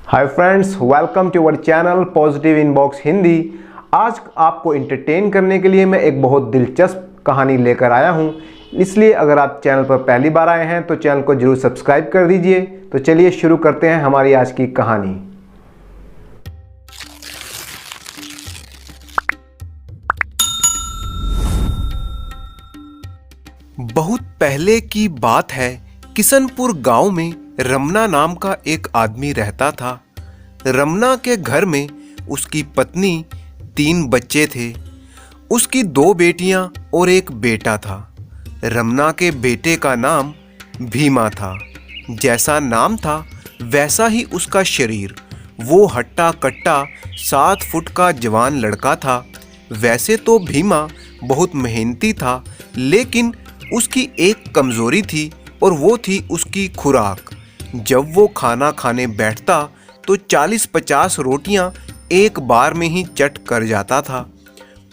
Hi friends, welcome to our channel positive inbox Hindi. आज आपको entertain करने के लिए मैं एक बहुत दिलचस्प कहानी लेकर आया हूं। इसलिए अगर आप चैनल पर पहली बार आए हैं तो चैनल को जरूर सब्सक्राइब कर दीजिए। तो चलिए शुरू करते हैं हमारी आज की कहानी। बहुत पहले की बात है। किशनपुर गांव में रमना नाम का एक आदमी रहता था। रमना के घर में उसकी पत्नी, 3 बच्चे थे। उसकी 2 बेटियां और एक बेटा था। रमना के बेटे का नाम भीमा था। जैसा नाम था वैसा ही उसका शरीर। वो हट्टा कट्टा 7 फुट का जवान लड़का था। वैसे तो भीमा बहुत मेहनती था, लेकिन उसकी एक कमजोरी थी और वो थी उसकी खुराक। जब वो खाना खाने बैठता तो 40-50 रोटियां एक बार में ही चट कर जाता था।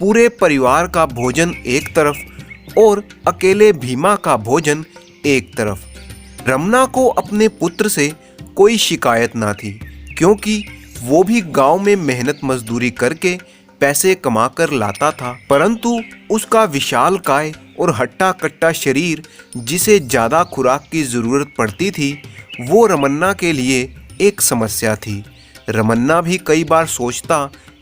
पूरे परिवार का भोजन एक तरफ और अकेले भीमा का भोजन एक तरफ। रमना को अपने पुत्र से कोई शिकायत ना थी, क्योंकि वो भी गांव में मेहनत मजदूरी करके पैसे कमाकर लाता था। परंतु उसका विशालकाय और हट्टा कट्टा शरीर, जिसे ज़्यादा खुराक की ज़रूरत पड़ती थी, वो रमन्ना के लिए एक समस्या थी। रमन्ना भी कई बार सोचता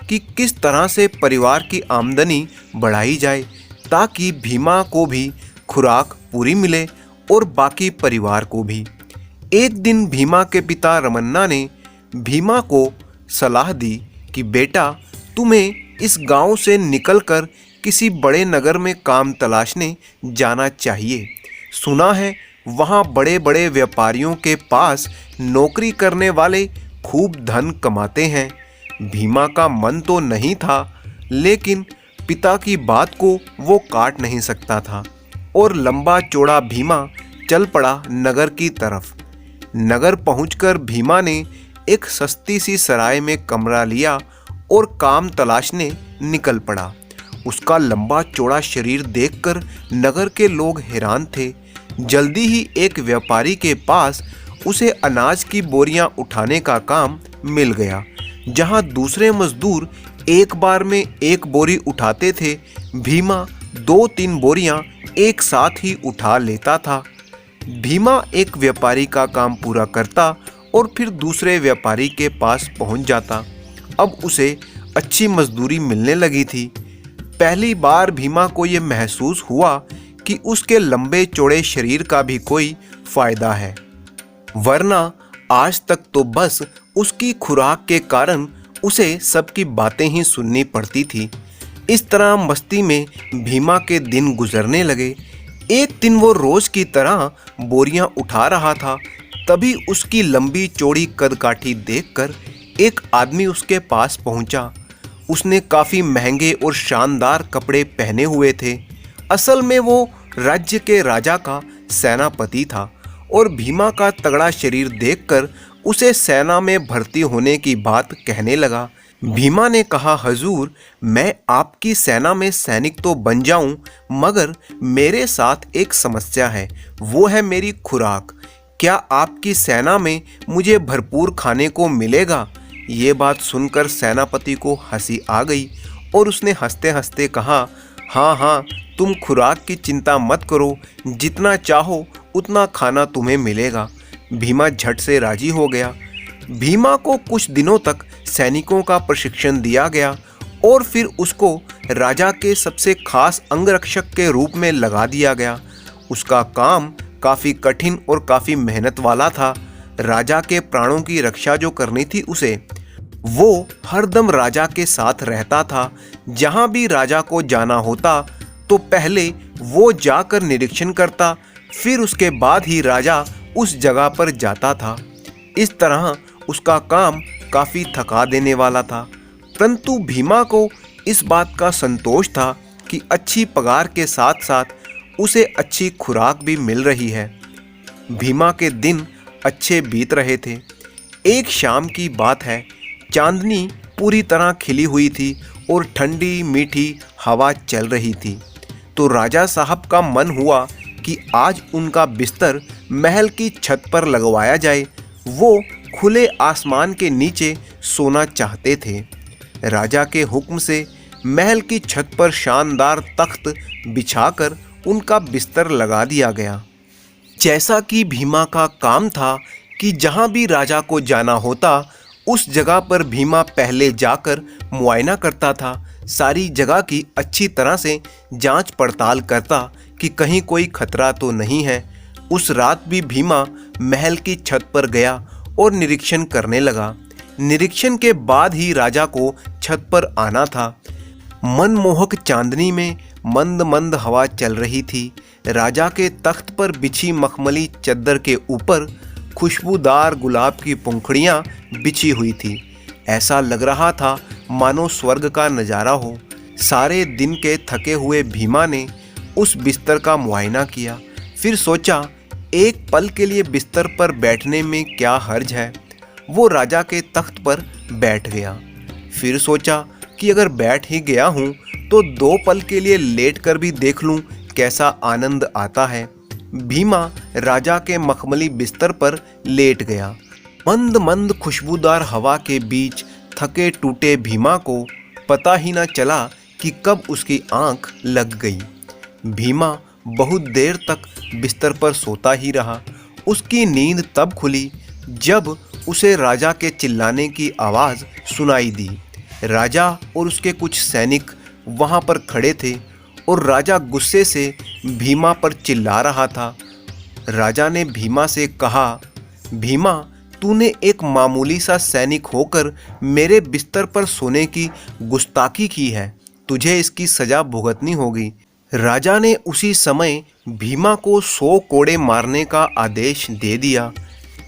कि किस तरह से परिवार की आमदनी बढ़ाई जाए ताकि भीमा को भी खुराक पूरी मिले और बाकी परिवार को भी। एक दिन भीमा के पिता रमन्ना ने भीमा को सलाह दी कि बेटा, तुम्हें इस गांव से निकलकर किसी बड़े नगर में काम तलाशने जाना चाहिए। सुना है वहाँ बड़े बड़े व्यापारियों के पास नौकरी करने वाले खूब धन कमाते हैं। भीमा का मन तो नहीं था, लेकिन पिता की बात को वो काट नहीं सकता था और लंबा चौड़ा भीमा चल पड़ा नगर की तरफ। नगर पहुंचकर भीमा ने एक सस्ती सी सराय में कमरा लिया और काम तलाशने निकल पड़ा। उसका लंबा चौड़ा शरीर देखकर नगर के लोग हैरान थे। जल्दी ही एक व्यापारी के पास उसे अनाज की बोरियां उठाने का काम मिल गया। जहां दूसरे मजदूर एक बार में 1 बोरी उठाते थे, भीमा 2-3 बोरियां एक साथ ही उठा लेता था। भीमा एक व्यापारी का काम पूरा करता और फिर दूसरे व्यापारी के पास पहुंच जाता। अब उसे अच्छी मजदूरी मिलने लगी थी। पहली बार भीमा को ये महसूस हुआ कि उसके लंबे चौड़े शरीर का भी कोई फायदा है, वरना आज तक तो बस उसकी खुराक के कारण उसे सबकी बातें ही सुननी पड़ती थी। इस तरह मस्ती में भीमा के दिन गुजरने लगे। एक दिन वो रोज की तरह बोरियां उठा रहा था, तभी उसकी लंबी चौड़ी कदकाठी देखकर एक आदमी उसके पास पहुंचा। उसने काफ़ी महंगे और शानदार कपड़े पहने हुए थे। असल में वो राज्य के राजा का सेनापति था और भीमा का तगड़ा शरीर देखकर उसे सेना में भर्ती होने की बात कहने लगा। भीमा ने कहा, हजूर, मैं आपकी सेना में सैनिक तो बन जाऊं, मगर मेरे साथ एक समस्या है, वो है मेरी खुराक। क्या आपकी सेना में मुझे भरपूर खाने को मिलेगा? ये बात सुनकर सेनापति को हंसी आ गई और उसने हंसते हंसते कहा, हाँ हाँ, तुम खुराक की चिंता मत करो, जितना चाहो उतना खाना तुम्हें मिलेगा। भीमा झट से राजी हो गया। भीमा को कुछ दिनों तक सैनिकों का प्रशिक्षण दिया गया और फिर उसको राजा के सबसे खास अंगरक्षक के रूप में लगा दिया गया। उसका काम काफ़ी कठिन और काफ़ी मेहनत वाला था। राजा के प्राणों की रक्षा जो करनी थी उसे, वो हरदम राजा के साथ रहता था। जहाँ भी राजा को जाना होता तो पहले वो जाकर निरीक्षण करता, फिर उसके बाद ही राजा उस जगह पर जाता था। इस तरह उसका काम काफ़ी थका देने वाला था, परंतु भीमा को इस बात का संतोष था कि अच्छी पगार के साथ साथ उसे अच्छी खुराक भी मिल रही है। भीमा के दिन अच्छे बीत रहे थे। एक शाम की बात है। चांदनी पूरी तरह खिली हुई थी और ठंडी मीठी हवा चल रही थी। तो राजा साहब का मन हुआ कि आज उनका बिस्तर महल की छत पर लगवाया जाए। वो खुले आसमान के नीचे सोना चाहते थे। राजा के हुक्म से महल की छत पर शानदार तख्त बिछाकर उनका बिस्तर लगा दिया गया। जैसा कि भीमा का काम था कि जहाँ भी राजा को जाना होता उस जगह पर भीमा पहले जाकर मुआयना करता था, सारी जगह की अच्छी तरह से जांच पड़ताल करता कि कहीं कोई खतरा तो नहीं है। उस रात भी भीमा महल की छत पर गया और निरीक्षण करने लगा। निरीक्षण के बाद ही राजा को छत पर आना था। मनमोहक चांदनी में मंद मंद हवा चल रही थी। राजा के तख्त पर बिछी मखमली चद्दर के ऊपर खुशबूदार गुलाब की पंखुड़ियाँ बिछी हुई थी। ऐसा लग रहा था मानो स्वर्ग का नज़ारा हो। सारे दिन के थके हुए भीमा ने उस बिस्तर का मुआयना किया। फिर सोचा एक पल के लिए बिस्तर पर बैठने में क्या हर्ज है। वो राजा के तख्त पर बैठ गया। फिर सोचा कि अगर बैठ ही गया हूँ तो 2 पल के लिए लेट कर भी देख लूँ कैसा आनंद आता है। भीमा राजा के मखमली बिस्तर पर लेट गया। मंद मंद खुशबूदार हवा के बीच थके टूटे भीमा को पता ही न चला कि कब उसकी आंख लग गई। भीमा बहुत देर तक बिस्तर पर सोता ही रहा। उसकी नींद तब खुली जब उसे राजा के चिल्लाने की आवाज़ सुनाई दी। राजा और उसके कुछ सैनिक वहाँ पर खड़े थे और राजा गुस्से से भीमा पर चिल्ला रहा था। राजा ने भीमा से कहा, भीमा, तूने एक मामूली सा सैनिक होकर मेरे बिस्तर पर सोने की गुस्ताखी की है। तुझे इसकी सज़ा भुगतनी होगी। राजा ने उसी समय भीमा को 100 कोड़े मारने का आदेश दे दिया।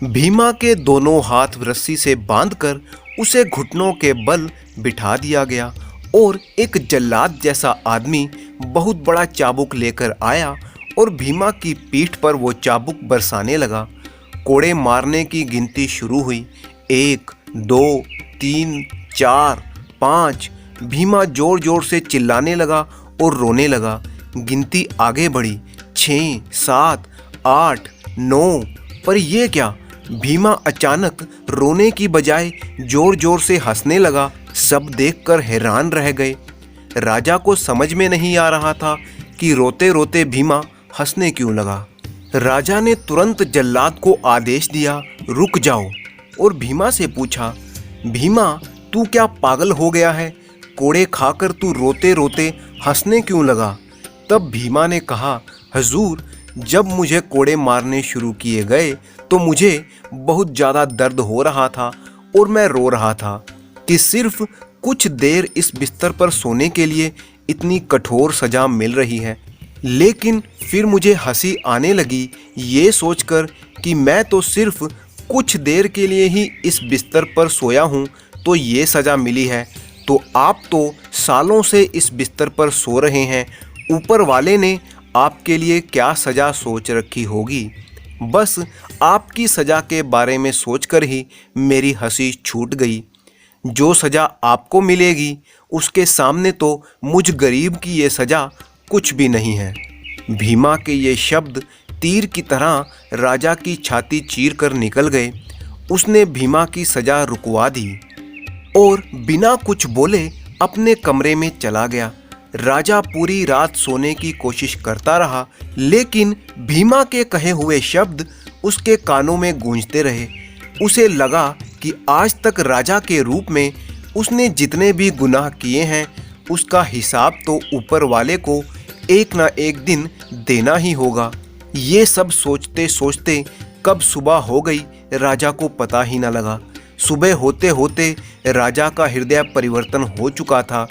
भीमा के दोनों हाथ रस्सी से बांधकर उसे घुटनों के बल बिठा दिया गया और एक जल्लाद जैसा आदमी बहुत बड़ा चाबुक लेकर आया और भीमा की पीठ पर वो चाबुक बरसाने लगा। कोड़े मारने की गिनती शुरू हुई। 1, 2, 3, 4, 5। भीमा जोर जोर से चिल्लाने लगा और रोने लगा। गिनती आगे बढ़ी। 6, 7, 8, 9। पर यह क्या? भीमा अचानक रोने की बजाय जोर जोर से हंसने लगा। सब देखकर हैरान रह गए। राजा को समझ में नहीं आ रहा था कि रोते रोते भीमा हंसने क्यों लगा। राजा ने तुरंत जल्लाद को आदेश दिया, रुक जाओ, और भीमा से पूछा, भीमा, तू क्या पागल हो गया है? कोड़े खाकर तू रोते रोते हंसने क्यों लगा? तब भीमा ने कहा, हजूर, जब मुझे कोड़े मारने शुरू किए गए तो मुझे बहुत ज़्यादा दर्द हो रहा था और मैं रो रहा था कि सिर्फ कुछ देर इस बिस्तर पर सोने के लिए इतनी कठोर सज़ा मिल रही है। लेकिन फिर मुझे हंसी आने लगी ये सोचकर कि मैं तो सिर्फ कुछ देर के लिए ही इस बिस्तर पर सोया हूँ तो ये सज़ा मिली है, तो आप तो सालों से इस बिस्तर पर सो रहे हैं। ऊपर वाले ने आपके लिए क्या सज़ा सोच रखी होगी। बस आपकी सज़ा के बारे में सोचकर ही मेरी हंसी छूट गई। जो सज़ा आपको मिलेगी उसके सामने तो मुझ गरीब की ये सज़ा कुछ भी नहीं है। भीमा के ये शब्द तीर की तरह राजा की छाती चीर कर निकल गए। उसने भीमा की सज़ा रुकवा दी और बिना कुछ बोले अपने कमरे में चला गया। राजा पूरी रात सोने की कोशिश करता रहा, लेकिन भीमा के कहे हुए शब्द उसके कानों में गूंजते रहे। उसे लगा कि आज तक राजा के रूप में उसने जितने भी गुनाह किए हैं उसका हिसाब तो ऊपर वाले को एक ना एक दिन देना ही होगा। ये सब सोचते सोचते कब सुबह हो गई राजा को पता ही न लगा। सुबह होते होते राजा का हृदय परिवर्तन हो चुका था।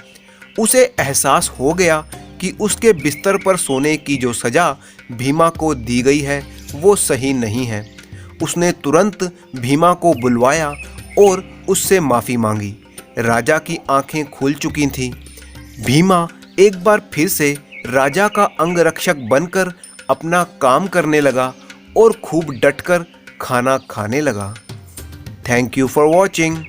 उसे एहसास हो गया कि उसके बिस्तर पर सोने की जो सज़ा भीमा को दी गई है वो सही नहीं है। उसने तुरंत भीमा को बुलवाया और उससे माफ़ी मांगी। राजा की आंखें खुल चुकी थीं। भीमा एक बार फिर से राजा का अंगरक्षक बनकर अपना काम करने लगा और खूब डटकर खाना खाने लगा। Thank you for watching.